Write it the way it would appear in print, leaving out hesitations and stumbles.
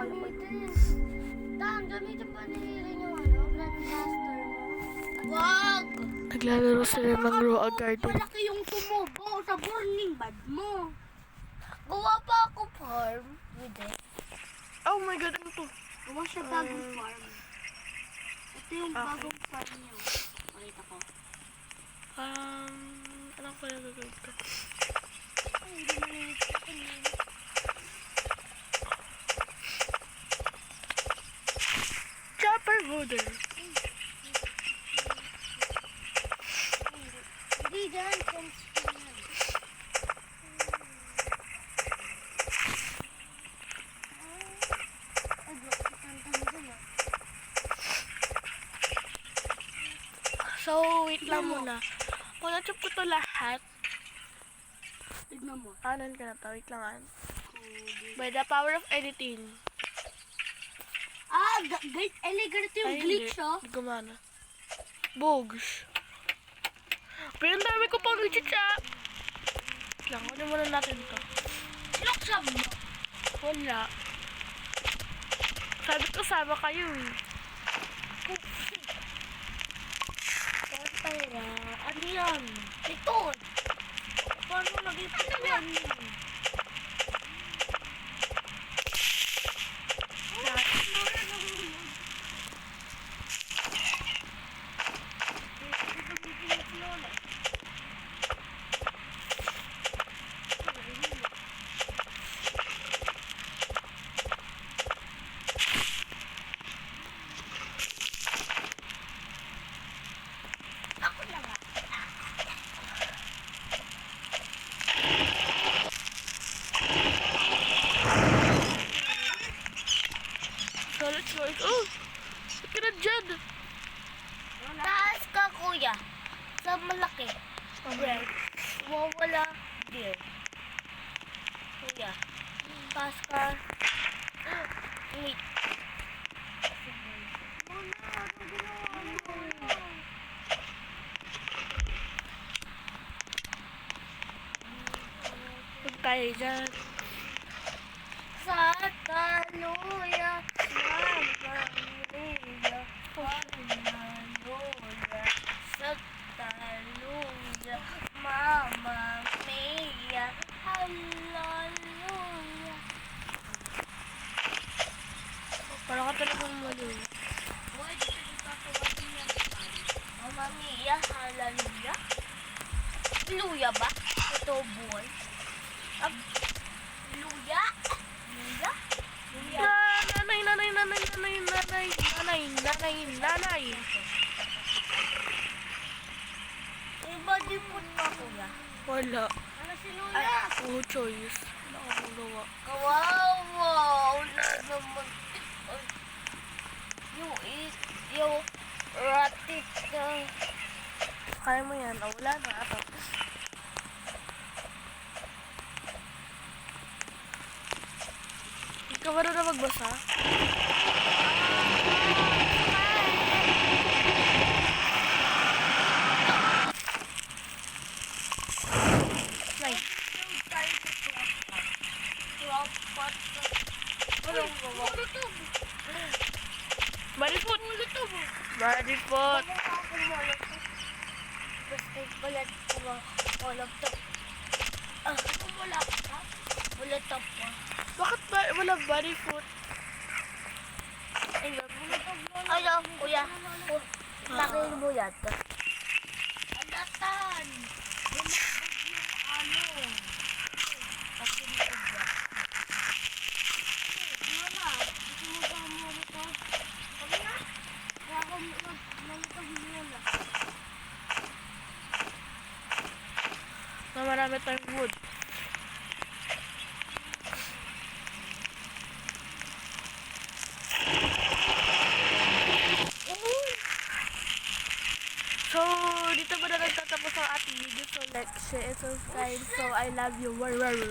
gamitin. Dan, gamitin pa ni Rin yung grandmaster mo. Wag! Naglalaro sila ng Grow a Garden. Malaki yung tumubo sa burning bad mo. Gawa pa ako farm with it. Oh my God, ano to? Gawa siya bagong farm. Ito yung bagong farm niyo. Pakita ko. Anong pala gagawin ko? Ay, hindi mo nilinis. Chopper holder. Hindi dyan. So, wait lang muna. Kung na-chop ko to lahat, Tignan mo. anan ka na to? Wait lang. By the power of editing. Guys, ganito yung Ay, glitch, hindi. oh. Hindi gumana. Bogs. Pero ang dami ko pang i-chop. Wait lang, kunin muna natin to. Sinokshab mo. Wala. Sabi ko sama kayo eh. Patara. Ano yan? Ito. Paano nag-ipit yan? Ako lang ah. So, let's go. Oh! Ba't ka na dyan? Taas ka, kuya. Sa malaki. Right. Wawala. Dear. Kuya. Taas ka. Wait. Huwag tayo dyan. Sa taluya. Mamamia. Hallelujah. Sa taluya. Mama Mia. Hallelujah. Parang ka talagang mali. Boy, dito yung tatawagin yan. Mama Mia. Hallelujah. Luya ba? Ito, boy. Luya? Luya? Luya? Nanay. Iba din po pa, kuya. Wala. Ano si Luya? No choice. Wala ka pong gawa. Kawawa. Wala naman. Yung ratit na. Kaya mo yan. Oh, wala na. Ato. Hindi ka marunong magbasa? Nice. Walang gawa. Body foot. Body foot. Basta balat ko ba? Walang top. Wala ka? Wala top mo. Bakit ba wala body foot? Ano, kuya? Laking buyat. Alatan! Lumabog yung ano. Kasi nito ba? Wala. Gusto mo ba mo ito? Wala na. Kaya ako nalitag muna. Na marami tayong wood. So, dito ba na nagtatapos ang ating video? So, like, share, and subscribe. So, I love you.